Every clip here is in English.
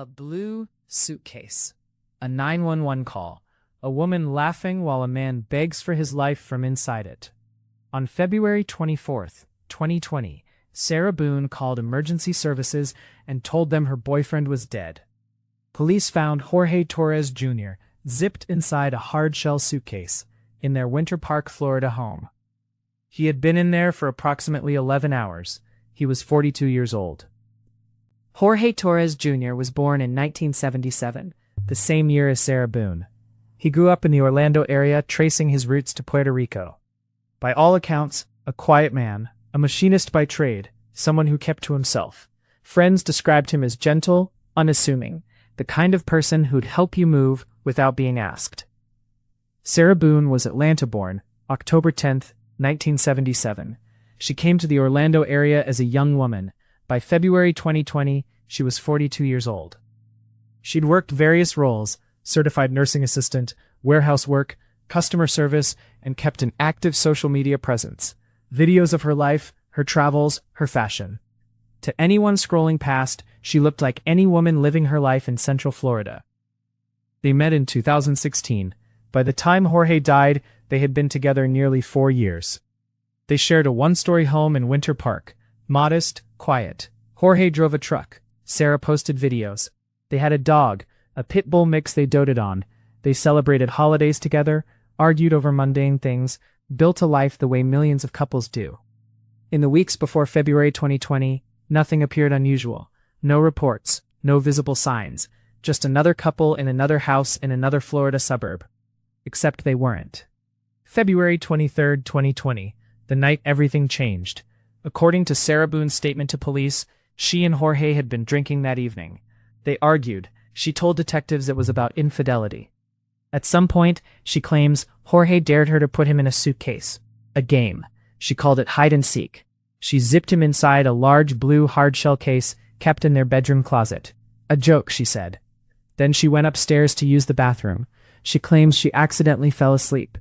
A blue suitcase. A 911 call. A woman laughing while a man begs for his life from inside it. On February 24th, 2020, Sarah Boone called emergency services and told them her boyfriend was dead. Police found Jorge Torres Jr. zipped inside a hard-shell suitcase in their Winter Park, Florida home. He had been in there for approximately 11 hours. He was 42 years old. Jorge Torres Jr. was born in 1977, the same year as Sarah Boone. He grew up in the Orlando area, tracing his roots to Puerto Rico. By all accounts, a quiet man, a machinist by trade, someone who kept to himself. Friends described him as gentle, unassuming, the kind of person who'd help you move without being asked. Sarah Boone was Atlanta-born, October 10, 1977. She came to the Orlando area as a young woman. By February 2020, she was 42 years old. She'd worked various roles: certified nursing assistant, warehouse work, customer service, and kept an active social media presence. Videos of her life, her travels, her fashion. To anyone scrolling past, she looked like any woman living her life in Central Florida. They met in 2016. By the time Jorge died, they had been together nearly 4 years. They shared a one-story home in Winter Park. Modest, quiet. Jorge drove a truck. Sarah posted videos. They had a dog, a pit bull mix they doted on. They celebrated holidays together, argued over mundane things, built a life the way millions of couples do. In the weeks before February 2020, nothing appeared unusual. No reports, no visible signs, just another couple in another house in another Florida suburb. Except they weren't. February 23, 2020, the night everything changed. According to Sarah Boone's statement to police, she and Jorge had been drinking that evening. They argued. She told detectives it was about infidelity. At some point, she claims, Jorge dared her to put him in a suitcase. A game. She called it hide and seek. She zipped him inside a large blue hard-shell case kept in their bedroom closet. A joke, she said. Then she went upstairs to use the bathroom. She claims she accidentally fell asleep.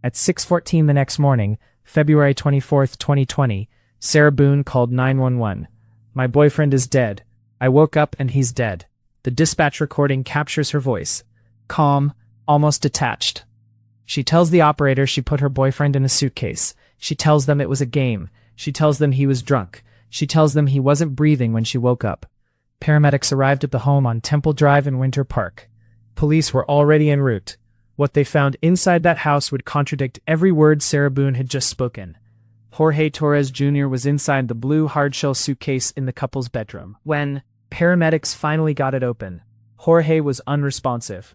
At 6:14 the next morning, February 24, 2020, Sarah Boone called 911. My boyfriend is dead. I woke up and he's dead. The dispatch recording captures her voice. Calm, almost detached. She tells the operator she put her boyfriend in a suitcase. She tells them it was a game. She tells them he was drunk. She tells them he wasn't breathing when she woke up. Paramedics arrived at the home on Temple Drive in Winter Park. Police were already en route. What they found inside that house would contradict every word Sarah Boone had just spoken. Jorge Torres Jr. was inside the blue hard-shell suitcase in the couple's bedroom. When paramedics finally got it open, Jorge was unresponsive.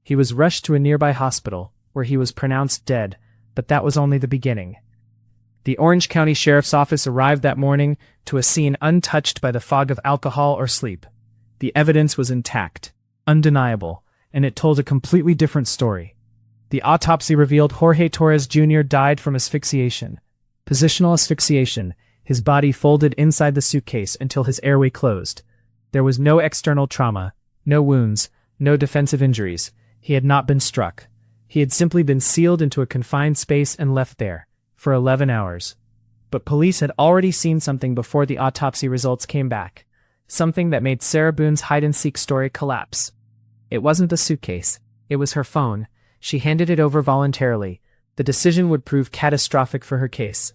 He was rushed to a nearby hospital, where he was pronounced dead, but that was only the beginning. The Orange County Sheriff's Office arrived that morning to a scene untouched by the fog of alcohol or sleep. The evidence was intact, undeniable, and it told a completely different story. The autopsy revealed Jorge Torres Jr. died from asphyxiation. Positional asphyxiation, his body folded inside the suitcase until his airway closed. There was no external trauma, no wounds, no defensive injuries. He had not been struck. He had simply been sealed into a confined space and left there, for 11 hours. But police had already seen something before the autopsy results came back. Something that made Sarah Boone's hide-and-seek story collapse. It wasn't the suitcase. It was her phone. She handed it over voluntarily. The decision would prove catastrophic for her case.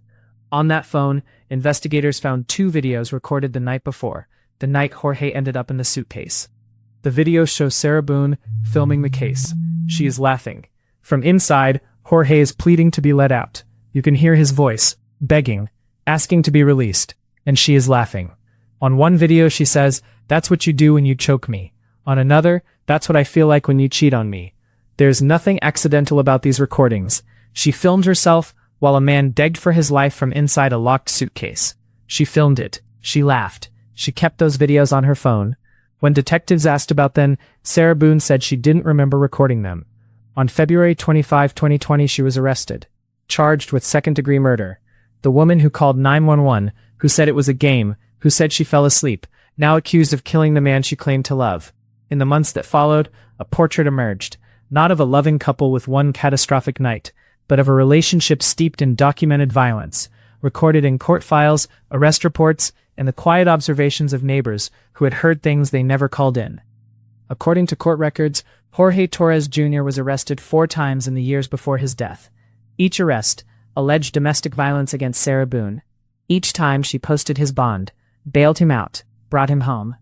On that phone, investigators found 2 videos recorded the night before, the night Jorge ended up in the suitcase. The videos show Sarah Boone filming the case. She is laughing. From inside, Jorge is pleading to be let out. You can hear his voice, begging, asking to be released, and she is laughing. On one video she says, "That's what you do when you choke me." On another, "That's what I feel like when you cheat on me." There's nothing accidental about these recordings. She filmed herself while a man begged for his life from inside a locked suitcase. She filmed it. She laughed. She kept those videos on her phone. When detectives asked about them, Sarah Boone said she didn't remember recording them. On February 25, 2020, she was arrested, charged with second-degree murder. The woman who called 911, who said it was a game, who said she fell asleep, now accused of killing the man she claimed to love. In the months that followed, a portrait emerged, not of a loving couple with one catastrophic night, but of a relationship steeped in documented violence, recorded in court files, arrest reports, and the quiet observations of neighbors who had heard things they never called in. According to court records, Jorge Torres Jr. was arrested 4 times in the years before his death. Each arrest alleged domestic violence against Sarah Boone. Each time she posted his bond, bailed him out, brought him home.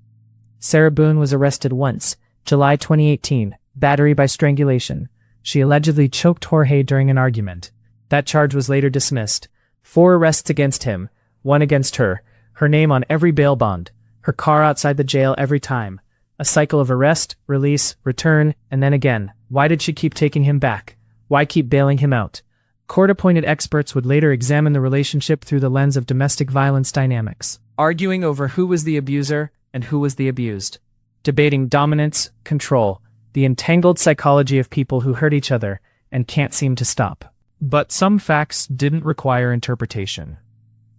Sarah Boone was arrested once, July 2018, battery by strangulation. She allegedly choked Jorge during an argument. That charge was later dismissed. 4 arrests against him, 1 against her, her name on every bail bond, her car outside the jail every time. A cycle of arrest, release, return, and then again. Why did she keep taking him back? Why keep bailing him out? Court-appointed experts would later examine the relationship through the lens of domestic violence dynamics, arguing over who was the abuser and who was the abused, debating dominance, control, the entangled psychology of people who hurt each other and can't seem to stop. But some facts didn't require interpretation.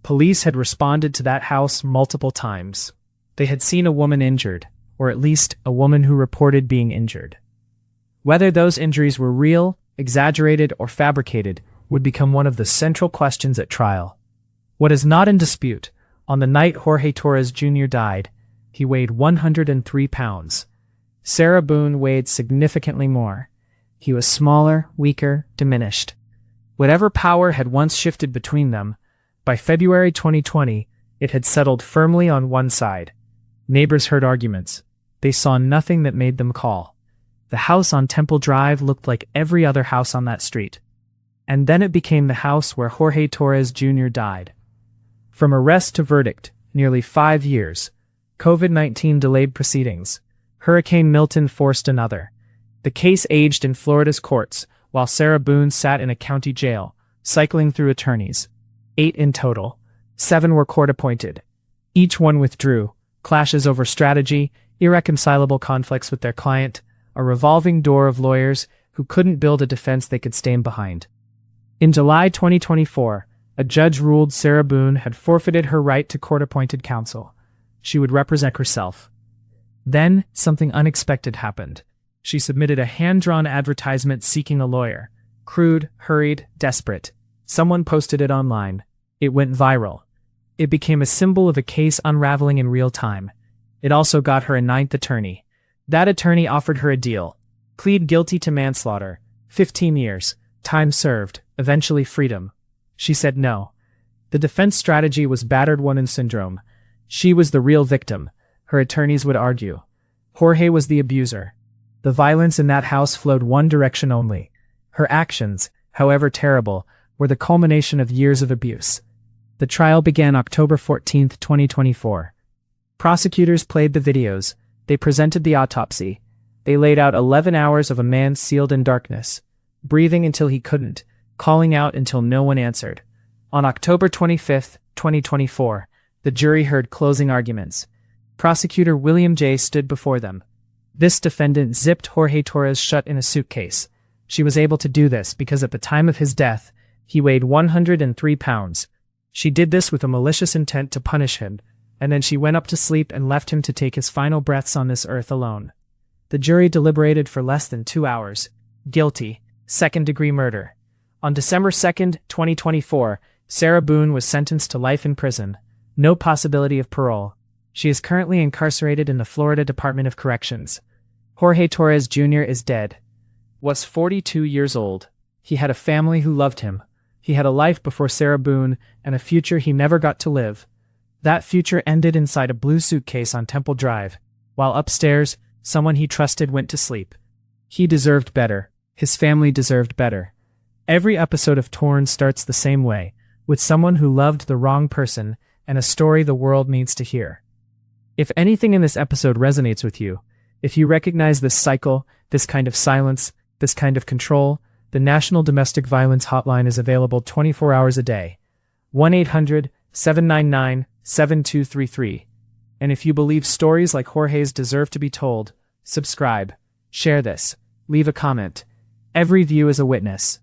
Police had responded to that house multiple times. They had seen a woman injured, or at least a woman who reported being injured. Whether those injuries were real, exaggerated, or fabricated would become one of the central questions at trial. What is not in dispute, on the night Jorge Torres Jr. died, he weighed 103 pounds. Sarah Boone weighed significantly more. He was smaller, weaker, diminished. Whatever power had once shifted between them, by February 2020, it had settled firmly on one side. Neighbors heard arguments. They saw nothing that made them call. The house on Temple Drive looked like every other house on that street. And then it became the house where Jorge Torres Jr. died. From arrest to verdict, nearly 5 years. COVID-19 delayed proceedings. Hurricane Milton forced another. The case aged in Florida's courts, while Sarah Boone sat in a county jail, cycling through attorneys. 8 in total. 7 were court-appointed. Each one withdrew. Clashes over strategy, irreconcilable conflicts with their client, a revolving door of lawyers who couldn't build a defense they could stand behind. In July 2024, a judge ruled Sarah Boone had forfeited her right to court-appointed counsel. She would represent herself. Then, something unexpected happened. She submitted a hand-drawn advertisement seeking a lawyer. Crude, hurried, desperate. Someone posted it online. It went viral. It became a symbol of a case unraveling in real time. It also got her a 9th attorney. That attorney offered her a deal. Plead guilty to manslaughter. 15 years. Time served. Eventually freedom. She said no. The defense strategy was battered woman syndrome. She was the real victim, her attorneys would argue. Jorge was the abuser. The violence in that house flowed one direction only. Her actions, however terrible, were the culmination of years of abuse. The trial began October 14, 2024. Prosecutors played the videos. They presented the autopsy. They laid out 11 hours of a man sealed in darkness, breathing until he couldn't, calling out until no one answered. On October 25, 2024, the jury heard closing arguments. Prosecutor William J. stood before them. This defendant zipped Jorge Torres shut in a suitcase. She was able to do this because at the time of his death, he weighed 103 pounds. She did this with a malicious intent to punish him, and then she went up to sleep and left him to take his final breaths on this earth alone. The jury deliberated for less than 2 hours. Guilty. Second-degree murder. On December 2, 2024, Sarah Boone was sentenced to life in prison. No possibility of parole. She is currently incarcerated in the Florida Department of Corrections. Jorge Torres Jr. is dead. Was 42 years old. He had a family who loved him. He had a life before Sarah Boone and a future he never got to live. That future ended inside a blue suitcase on Temple Drive, while upstairs, someone he trusted went to sleep. He deserved better. His family deserved better. Every episode of Torn starts the same way, with someone who loved the wrong person and a story the world needs to hear. If anything in this episode resonates with you, if you recognize this cycle, this kind of silence, this kind of control, the National Domestic Violence Hotline is available 24 hours a day. 1-800-799-7233. And if you believe stories like Jorge's deserve to be told, subscribe, share this, leave a comment. Every view is a witness.